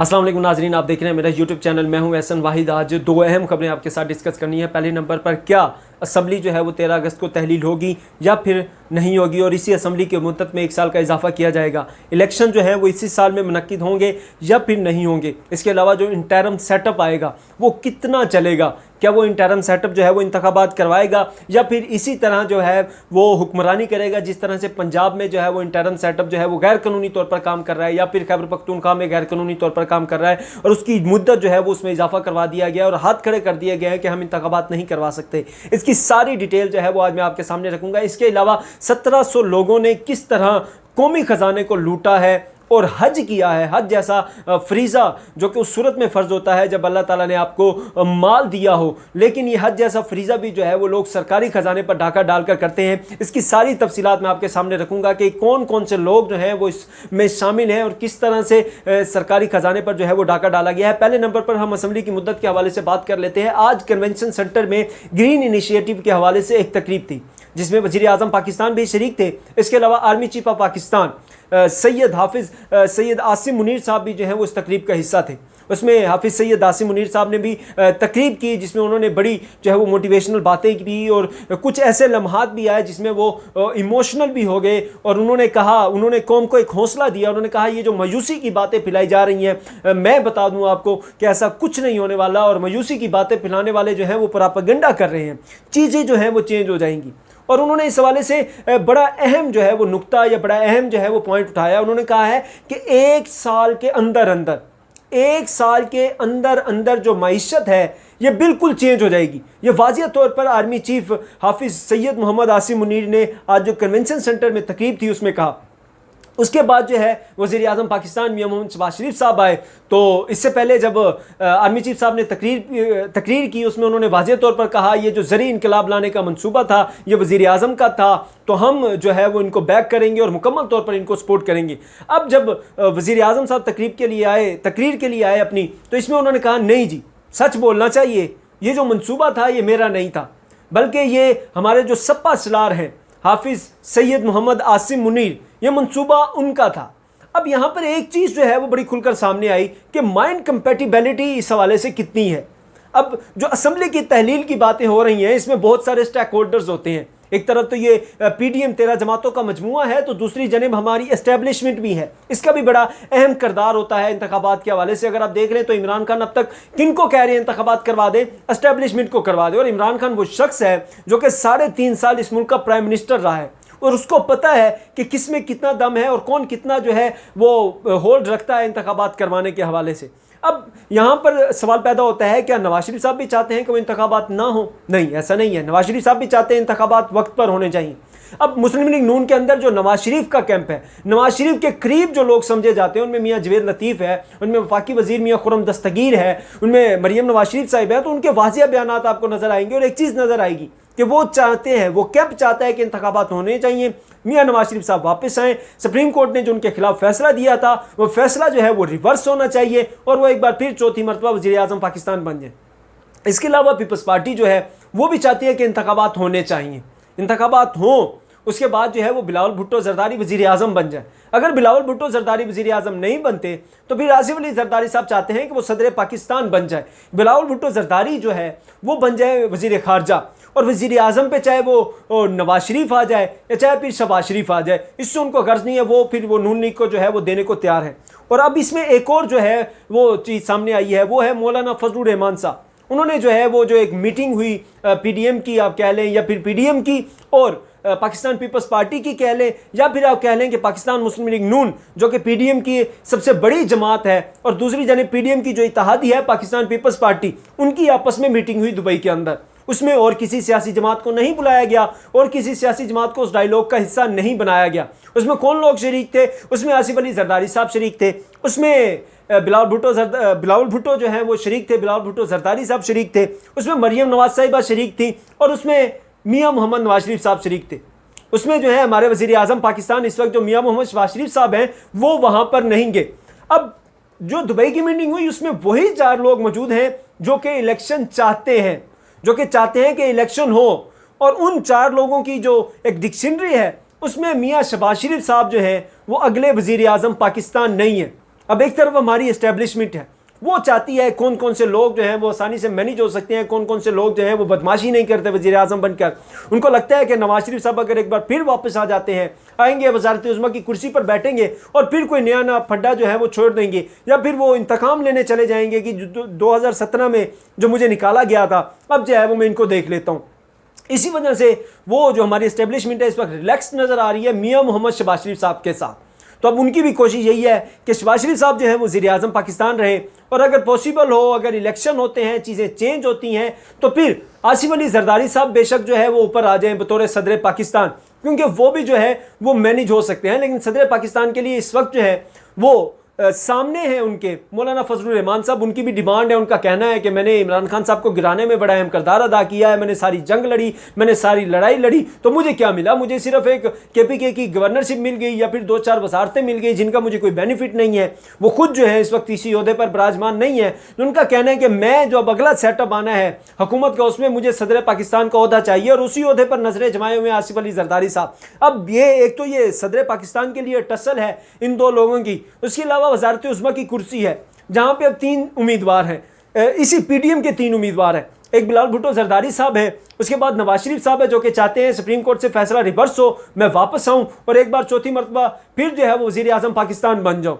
अस्सलाम वालेकुम नाजरीन, आप देख रहे हैं मेरा यूट्यूब चैनल। मैं हूं एहसन वाहिद। आज दो अहम खबरें आपके साथ डिस्कस करनी है। पहले नंबर पर, क्या असम्बली जो है वो 13 अगस्त को तहलील होगी या फिर नहीं होगी, और इसी असम्बली के मुद्दत में 1 साल का इजाफा किया जाएगा। इलेक्शन जो है वो इसी साल में मुनक्किद होंगे या फिर नहीं होंगे। इसके अलावा जो इंटरम सेटअप आएगा वो कितना चलेगा, क्या वो इंटरम सेटअप जो है वो इंतखाबात करवाएगा या फिर इसी तरह जो है वो हुक्मरानी करेगा जिस तरह से पंजाब में जो है वो इंटरम सेटअप जो है वो गैर कानूनी तौर पर काम कर रहा है, या फिर खैबर पख्तूनख्वा में गैर कानूनी तौर पर काम कर रहा है और उसकी मुद्दत जो है वो उसमें इजाफा करवा दिया गया और हाथ खड़े कर दिया गया है कि हम इंतखाबात नहीं करवा सकते। इसकी सारी डिटेल जो है वो आज मैं आपके सामने रखूंगा। इसके अलावा 1700 लोगों ने किस तरह कौमी खजाने को लूटा है और हज किया है। हज जैसा फ्रीज़ा जो कि उस सूरत में फ़र्ज़ होता है जब अल्लाह ताला ने आपको माल दिया हो, लेकिन ये हज जैसा फ्रीज़ा भी जो है वो लोग सरकारी ख़जाने पर डाका डालकर करते हैं। इसकी सारी तफसीलात मैं आपके सामने रखूँगा कि कौन कौन से लोग जो हैं वो इसमें शामिल हैं और किस तरह से सरकारी ख़जाने पर जो है वो डाका डाला गया है। पहले नंबर पर हम असम्बली की मुद्दत के हवाले से बात कर लेते हैं। आज कन्वेंशन सेंटर में ग्रीन इनिशिएटिव के हवाले से एक तकरीब थी जिसमें वज़ीर आज़म पाकिस्तान भी शरीक थे। इसके अलावा army chief of Pakistan Syed Asim Munir साहब भी जो है वो इस तकरीब का हिस्सा थे। उसमें हाफिज़ सैयद आसिम मुनीर साहब ने भी तकरीब की जिसमें उन्होंने बड़ी जो है वो मोटिवेशनल बातें की और कुछ ऐसे लम्हात भी आए जिसमें वो इमोशनल भी हो गए और उन्होंने कहा, उन्होंने कौम को एक हौसला दिया। उन्होंने कहा ये जो मायूसी की बातें फैलाई जा रही हैं, मैं बता दूं आपको कि ऐसा कुछ नहीं होने वाला और मायूसी की बातें फैलाने वाले जो हैं वो प्रोपेगेंडा कर रहे हैं। चीज़ें जो हैं वो चेंज हो जाएंगी। और उन्होंने इस हवाले से बड़ा अहम जो है वो नुक्ता या बड़ा अहम जो है वो पॉइंट उठाया। उन्होंने कहा है कि 1 साल के अंदर अंदर जो मईशत है ये बिल्कुल चेंज हो जाएगी। ये वाज़िह तौर पर आर्मी चीफ हाफिज़ सैयद मोहम्मद आसिम मुनीर ने आज जो कन्वेंशन सेंटर में तकरीब थी उसमें कहा। उसके बाद जो है वज़ीर आज़म पाकिस्तान मियां मोहम्मद शहबाज शरीफ साहब आए। तो इससे पहले जब आर्मी चीफ साहब ने तकरीर की उसमें उन्होंने वाज़िह तौर पर कहा ये जो ज़री इनकलाब लाने का मंसूबा था ये वज़ीर आज़म का था, तो हम जो है वो इनको बैक करेंगे और मुकम्मल तौर पर इनको सपोर्ट करेंगे। अब जब वज़ीर आज़म साहब तकरीर के लिए आए अपनी, तो इसमें उन्होंने कहा नहीं जी, सच बोलना चाहिए, ये जो मंसूबा था ये मेरा नहीं था, बल्कि ये हमारे जो सपा सलार हैं हाफिज़ सैयद मोहम्मद आसिम मुनीर, ये मंसूबा उनका था। अब यहाँ पर एक चीज़ जो है वो बड़ी खुलकर सामने आई कि माइंड कंपैटिबिलिटी इस हवाले से कितनी है। अब जो असम्बली की तहलील की बातें हो रही हैं इसमें बहुत सारे स्टेक होल्डर्स होते हैं। एक तरफ तो ये PDM 13 जमातों का मजमुआ है, तो दूसरी जनिब हमारी एस्टेब्लिशमेंट भी है। इसका भी बड़ा अहम किरदार होता है इंतखाबात के हवाले से। अगर आप देख लें तो इमरान खान अब तक किनको कह रहे हैं इंतखाबात करवा दें, एस्टेब्लिशमेंट को करवा दें। और इमरान खान वो शख्स है जो कि 3.5 साल इस मुल्क का प्राइम मिनिस्टर रहा है और उसको पता है कि किस में कितना दम है और कौन कितना जो है वो होल्ड रखता है इंतखाबात करवाने के हवाले से। अब यहाँ पर सवाल पैदा होता है, क्या नवाज शरीफ साहब भी चाहते हैं कि वो इंतखाबात ना हो? नहीं, ऐसा नहीं है। नवाज शरीफ साहब भी चाहते हैं इंतखाबात वक्त पर होने चाहिए। अब मुस्लिम लीग नून के अंदर जो नवाज शरीफ का कैंप है, नवाज शरीफ के करीब जो लोग समझे जाते हैं, उनमें मियाँ जवेद लतीफ़ है, उनमें वफाकी वजीर मियाँ खुर्रम दस्तगीर है, उनमें मरियम नवाज शरीफ साहिब है, तो उनके वाज़िह बयानात आपको नज़र आएंगे। और एक चीज़ नज़र आएगी कि वो चाहते हैं, वो कैंप चाहता है कि इंतखाबात होने चाहिए, मियाँ नवाज शरीफ साहब वापस आएँ। सुप्रीम कोर्ट ने जो उनके खिलाफ फैसला दिया था वो फैसला जो है वो रिवर्स होना चाहिए और वो एक बार फिर चौथी मरतबा वज़ीर आज़म पाकिस्तान बन जाए। इसके अलावा पीपल्स पार्टी जो है वो भी चाहती है कि इंतखाबात होने चाहिए, इंतखाबात हों, उसके बाद जो है वो बिलावल भुट्टो जरदारी वज़ीर आज़म बन जाए। अगर बिलावल भुट्टो जरदारी वज़ीर आज़म नहीं बनते तो फिर आसिफ अली जरदारी साहब चाहते हैं कि वो सदर पाकिस्तान बन जाए। बिलावल भुट्टो जरदारी जो है वो बन जाए वज़ीर ख़ारजा और वज़ीर आज़म पे चाहे वो नवाज शरीफ आ जाए या चाहे फिर शहबाज शरीफ आ जाए, इससे उनको गर्ज नहीं है। वो फिर वो नून लीग को जो है वो देने को तैयार है। और अब इसमें एक और जो है वो चीज़ सामने आई है, वो है मौलाना फजलुर रहमान साहब। उन्होंने जो है वो जो एक मीटिंग हुई PDM की आप कह लें या फिर PDM की और पाकिस्तान पीपल्स पार्टी की कह लें या फिर आप कह लें कि पाकिस्तान मुस्लिम लीग नून जो कि PDM की सबसे बड़ी जमात है और दूसरी जानिब PDM की जो इत्तेहादी है पाकिस्तान पीपल्स पार्टी, उनकी आपस में मीटिंग हुई दुबई के अंदर। उसमें और किसी सियासी जमात को नहीं बुलाया गया और किसी सियासी जमात को उस डायलॉग का हिस्सा नहीं बनाया गया। उसमें कौन लोग शरीक थे? उसमें आसिफ अली जरदारी साहब शरीक थे, उसमें बिलावल भुट्टो जो है वो शरीक थे, बिलावल भुट्टो जरदारी साहब शरीक थे, उसमें मरियम नवाज साहिबा शरीक थी और उसमें मियाँ मोहम्मद नवाज शरीफ साहब शरीक थे। उसमें जो है हमारे वज़ीर आज़म पाकिस्तान इस वक्त जो मियाँ मोहम्मद शहबाज शरीफ साहब हैं वो वहाँ पर नहीं गए। अब जो दुबई की मीटिंग हुई उसमें वही 4 लोग मौजूद हैं जो कि इलेक्शन चाहते हैं, जो कि चाहते हैं कि इलेक्शन हो। और उन 4 लोगों की जो एक डिक्शनरी है उसमें मियाँ शहबाज शरीफ साहब जो हैं वो अगले वज़ीर आज़म पाकिस्तान नहीं है। अब एक तरफ हमारी एस्टेब्लिशमेंट है, वो चाहती है कौन कौन से लोग जो हैं वो आसानी से मैनेज हो सकते हैं, कौन कौन से लोग जो हैं वो बदमाशी नहीं करते वज़ीर आज़म बनकर। उनको लगता है कि नवाज शरीफ साहब अगर एक बार फिर वापस आ जाते हैं, आएंगे वज़ारत उज़्मा की कुर्सी पर बैठेंगे और फिर कोई नया फड्डा जो है वो छोड़ देंगे, या फिर वो इंतकाम लेने चले जाएंगे कि 2017 में जो मुझे निकाला गया था अब जो है वो मैं इनको देख लेता हूँ। इसी वजह से वो जो हमारी एस्टेब्लिशमेंट है इस वक्त रिलैक्स नज़र आ रही है मियाँ मोहम्मद शहबाज शरीफ साहब के साथ। तो अब उनकी भी कोशिश यही है कि शहबाज शरीफ साहब जो है वो वज़ीर आज़म पाकिस्तान रहे, और अगर पॉसिबल हो, अगर इलेक्शन होते हैं, चीज़ें चेंज होती हैं, तो फिर आसिफ अली जरदारी साहब बेशक जो है वो ऊपर आ जाएं बतौर सदर पाकिस्तान, क्योंकि वो भी जो है वो मैनेज हो सकते हैं। लेकिन सदर पाकिस्तान के लिए इस वक्त जो है वो सामने है उनके मौलाना फजलुर रहमान साहब। उनकी भी डिमांड है, उनका कहना है कि मैंने इमरान खान साहब को गिराने में बड़ा अहम किरदार अदा किया है, मैंने सारी जंग लड़ी, मैंने सारी लड़ाई लड़ी, तो मुझे क्या मिला? मुझे सिर्फ एक KPK की गवर्नरशिप मिल गई या फिर 2-4 वजारतें मिल गई जिनका मुझे कोई बेनिफिट नहीं है। वो खुद जो है इस वक्त इसी ओहदे पर विराजमान नहीं है। तो उनका कहना है कि मैं जो अब अगला सेटअप आना है हुकूमत का, उसमें मुझे सदर पाकिस्तान का ओहदा चाहिए, और उसी ओहदे पर नजरें जमाए हुए आसिफ अली जरदारी साहब। अब ये एक तो ये सदर पाकिस्तान के लिए टसल है इन दो लोगों की, उसके अलावा वजारत उज़्मा की कुर्सी है जहां पे अब 3 उम्मीदवार हैं, इसी PDM के 3 उम्मीदवार हैं। एक बिलावल भुट्टो जरदारी साहब है, उसके बाद नवाज शरीफ साहब है जो कि चाहते हैं सुप्रीम कोर्ट से फैसला रिवर्स हो, मैं वापस आऊं और एक बार चौथी मरतबा फिर जो है वो वज़ीर आज़म पाकिस्तान बन जाऊं।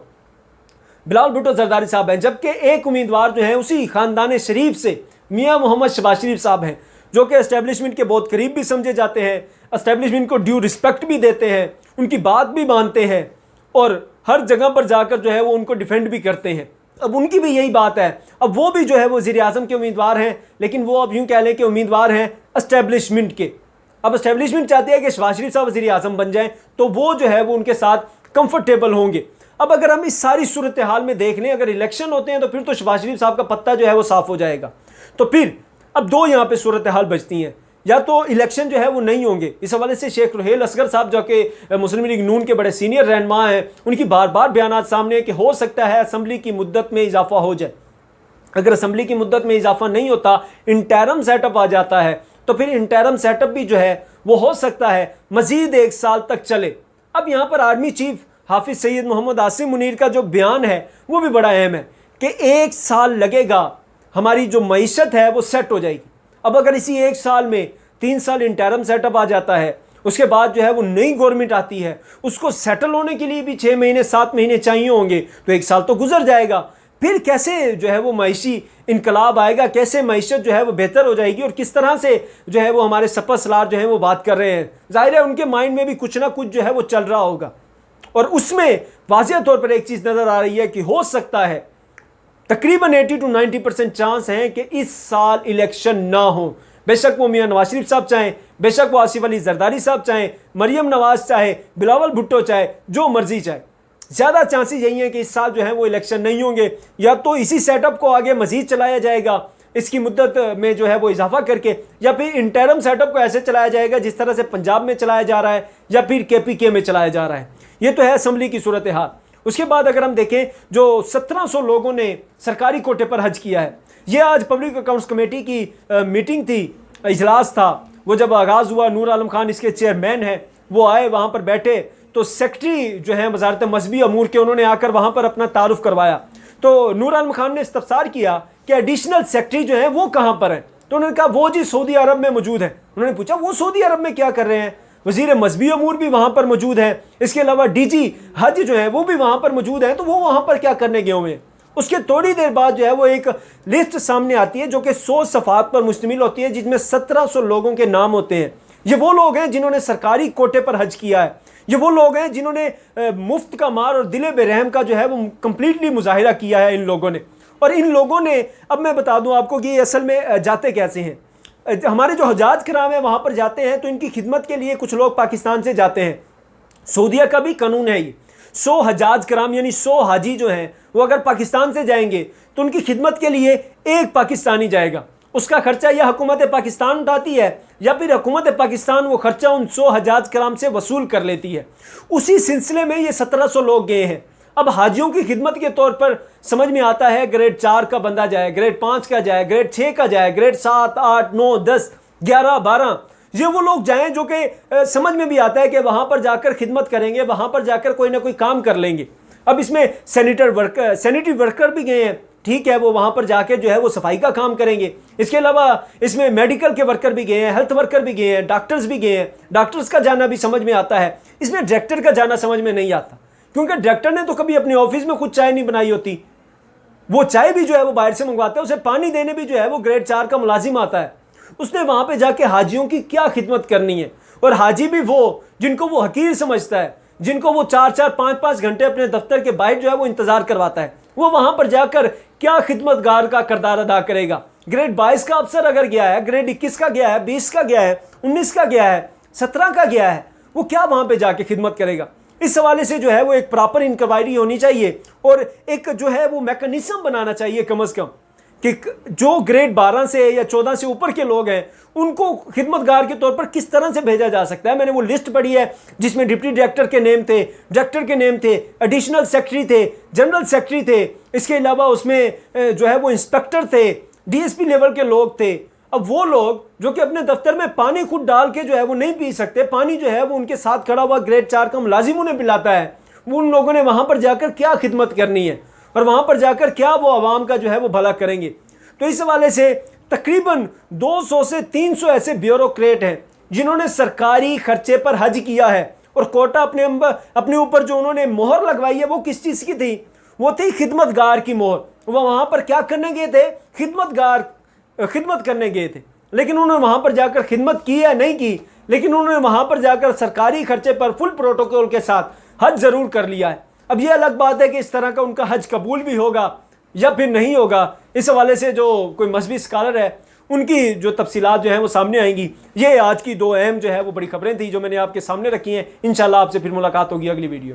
बिलावल भुट्टो जरदारी साहब हैं, जबकि एक उम्मीदवार जो है उसी खानदान शरीफ से मियाँ मोहम्मद शहबाज शरीफ साहब हैं, जो कि एस्टेब्लिशमेंट के बहुत करीब भी समझे जाते हैं, एस्टेब्लिशमेंट को ड्यू रिस्पेक्ट भी देते हैं, उनकी बात भी मानते हैं और हर जगह पर जाकर जो है वो उनको डिफेंड भी करते हैं। अब उनकी भी यही बात है। अब वो भी जो है वो वज़ीर आज़म के उम्मीदवार हैं, लेकिन वो अब यूँ कह लें कि उम्मीदवार हैं एस्टेब्लिशमेंट के। अब एस्टेब्लिशमेंट चाहती है कि शहबाज शरीफ साहब वज़ीर आज़म बन जाएं, तो वो जो है वो उनके साथ कंफर्टेबल होंगे। अब अगर हम इस सारी सूरत हाल में देख लें, अगर इलेक्शन होते हैं तो फिर तो शहबाज शरीफ साहब का पत्ता जो है वो साफ हो जाएगा। तो फिर अब 2 यहाँ पे सूरत हाल बचती हैं, या तो इलेक्शन जो है वो नहीं होंगे। इस हवाले से शेख रुहेल असगर साहब जो कि मुस्लिम लीग नून के बड़े सीनियर रहनुमा हैं, उनकी बार बार बयान सामने है कि हो सकता है असम्बली की मुद्दत में इजाफा हो जाए। अगर असम्बली की मुद्दत में इजाफा नहीं होता, इंटरम सेटअप आ जाता है, तो फिर इंटरम सेटअप भी जो है वो हो सकता है मजीद 1 साल तक चले। अब यहाँ पर आर्मी चीफ हाफिज सैयद मोहम्मद आसिम मुनीर का जो बयान है वो भी बड़ा अहम है कि 1 साल लगेगा, हमारी जो मईशत है वो सेट हो जाएगी। अब अगर इसी 1 साल में 3 साल इंटरम सेटअप आ जाता है, उसके बाद जो है वो नई गवर्नमेंट आती है, उसको सेटल होने के लिए भी 6 महीने 7 महीने चाहिए होंगे, तो 1 साल तो गुजर जाएगा। फिर कैसे जो है वो मईशी इनकलाब आएगा, कैसे मईशत जो है वो बेहतर हो जाएगी, और किस तरह से जो है वो हमारे सपा सलार जो है वो बात कर रहे हैं। जाहिर है उनके माइंड में भी कुछ ना कुछ जो है वो चल रहा होगा, और उसमें वाज़ेह तौर पर एक चीज़ नज़र आ रही है कि हो सकता है तकरीबन 80 to 90% चांस हैं कि इस साल इलेक्शन ना हो। बेशक वो मियाँ नवाज शरीफ साहब चाहें, बेशक वो आसिफ अली जरदारी साहब चाहें, मरियम नवाज चाहे, बिलावल भुट्टो चाहे, जो मर्जी चाहे, ज़्यादा चांसेस यही हैं कि इस साल जो है वो इलेक्शन नहीं होंगे। या तो इसी सेटअप को आगे मजीद चलाया जाएगा इसकी मुद्दत में जो है वो इजाफा करके, या फिर इंटरम सेटअप को ऐसे चलाया जाएगा जिस तरह से पंजाब में चलाया जा रहा है या फिर KPK में चलाया जा रहा है। ये तो है असम्बली की सूरत हाल। उसके बाद अगर हम देखें, जो 1700 लोगों ने सरकारी कोटे पर हज किया है, ये आज पब्लिक अकाउंट्स कमेटी की मीटिंग थी, इजलास था। वो जब आगाज़ हुआ, नूर आलम खान इसके चेयरमैन हैं, वो आए वहाँ पर बैठे, तो सेक्रेटरी जो है वजारत मजहबी अमूर के, उन्होंने आकर वहाँ पर अपना तारुफ करवाया। तो नूर आलम खान ने इस्तफसार किया कि एडिशनल सेक्रेटरी जो है वो कहाँ पर हैं, तो उन्होंने कहा वो जी सऊदी अरब में मौजूद है। उन्होंने पूछा वो सऊदी अरब में क्या कर रहे हैं? वज़ीर मजहबी अमूर भी वहाँ पर मौजूद है, इसके अलावा DG हज जो है वो भी वहाँ पर मौजूद है, तो वो वहाँ पर क्या करने गए हुए हैं? उसके थोड़ी देर बाद जो है वो एक लिस्ट सामने आती है जो कि 100 सफ़ात पर मुश्तमिल होती है, जिसमें 1700 लोगों के नाम होते हैं। ये वो लोग हैं जिन्होंने सरकारी कोटे पर हज किया है, ये वो लोग हैं जिन्होंने मुफ्त का मार और दिले बेरहम का जो है वो कंप्लीटली मुजाहिरा किया है इन लोगों ने। और इन लोगों ने, अब मैं बता दूं आपको कि ये असल में जाते कैसे हैं। हमारे जो हजाज कराम है वहाँ पर जाते हैं तो इनकी खिदमत के लिए कुछ लोग पाकिस्तान से जाते हैं। सऊदीया का भी कानून है ये, 100 हजाज कराम यानी 100 हाजी जो हैं वो अगर पाकिस्तान से जाएंगे तो उनकी खिदमत के लिए एक पाकिस्तानी जाएगा। उसका खर्चा या हुकूमत पाकिस्तान उठाती है या फिर हुकूमत पाकिस्तान वो खर्चा उन 100 हजाज कराम से वसूल कर लेती है। उसी सिलसिले में ये 1700 लोग गए हैं। अब हाजियों की खिदमत के तौर पर समझ में आता है ग्रेड 4 का बंदा जाए, ग्रेड 5 का जाए, ग्रेड 6 का जाए, ग्रेड 7, 8, 9, 10, 11, 12, ये वो लोग जाएं जो कि समझ में भी आता है कि वहाँ पर जाकर खिदमत करेंगे, वहाँ पर जाकर कोई ना कोई काम कर लेंगे। अब इसमें सैनिटरी वर्कर भी गए हैं, ठीक है, वो वहाँ पर जाके जो है वो सफाई का काम करेंगे। इसके अलावा इसमें मेडिकल के वर्कर भी गए हैं, हेल्थ वर्कर भी गए हैं, डॉक्टर्स भी गए हैं। डॉक्टर्स का जाना भी समझ में आता है, इसमें डायरेक्टर का जाना समझ में नहीं आता, क्योंकि डायरेक्टर ने तो कभी अपने ऑफिस में खुद चाय नहीं बनाई होती। वो चाय भी जो है वो बाहर से मंगवाता है, उसे पानी देने भी जो है वो ग्रेड 4 का मुलाजिम आता है। उसने वहाँ पे जाके हाजियों की क्या खिदमत करनी है, और हाजी भी वो जिनको वो हकीर समझता है, जिनको वो 4-4, 5-5 घंटे अपने दफ्तर के बाहर जो है वो इंतजार करवाता है, वो वहां पर जाकर क्या खिदमतगार का किरदार अदा करेगा। ग्रेड 22 का अफसर अगर गया है, ग्रेड 21 का गया है, 20 का गया है, 19 का गया है, 17 का गया है, वो क्या वहां पे जाके खिदमत करेगा। इस हवाले से जो है वो एक प्रॉपर इंक्वायरी होनी चाहिए, और एक जो है वो मैकेनिज्म बनाना चाहिए कम अज कम, कि जो ग्रेड 12 से या 14 से ऊपर के लोग हैं उनको खिदमतगार के तौर पर किस तरह से भेजा जा सकता है। मैंने वो लिस्ट पढ़ी है जिसमें डिप्टी डायरेक्टर के नेम थे, डायरेक्टर के नेम थे, एडिशनल सेक्रेटरी थे, जनरल सेक्रेटरी थे, इसके अलावा उसमें जो है वो इंस्पेक्टर थे, डीएसपी लेवल के लोग थे। अब वो लोग जो कि अपने दफ्तर में पानी खुद डाल के जो है वो नहीं पी सकते, पानी जो है वो उनके साथ खड़ा हुआ ग्रेड 4 का मुलाजिम उन्हें पिलाता है, उन लोगों ने वहां पर जाकर क्या खिदमत करनी है और वहां पर जाकर क्या वो आवाम का जो है वो भला करेंगे। तो इस हवाले से तकरीबन 200 से 300 ऐसे ब्यूरोक्रेट हैं जिन्होंने सरकारी खर्चे पर हज किया है, और कोटा अपने ऊपर जो उन्होंने मोहर लगवाई है वो किस चीज़ की थी, वो थी खिदमतगार की मोहर। वो वहाँ पर क्या करने गए थे, खिदमत करने गए थे, लेकिन उन्होंने वहाँ पर जाकर खिदमत की है नहीं की, लेकिन उन्होंने वहाँ पर जाकर सरकारी खर्चे पर फुल प्रोटोकॉल के साथ हज ज़रूर कर लिया है। अब ये अलग बात है कि इस तरह का उनका हज कबूल भी होगा या फिर नहीं होगा। इस हवाले से जो कोई मजहबी स्कॉलर है उनकी जो तफसीलात जो हैं वो सामने आएंगी। ये आज की 2 अहम जो है वो बड़ी खबरें थी जो मैंने आपके सामने रखी हैं। इंशाल्लाह आपसे फिर मुलाकात होगी अगली वीडियो।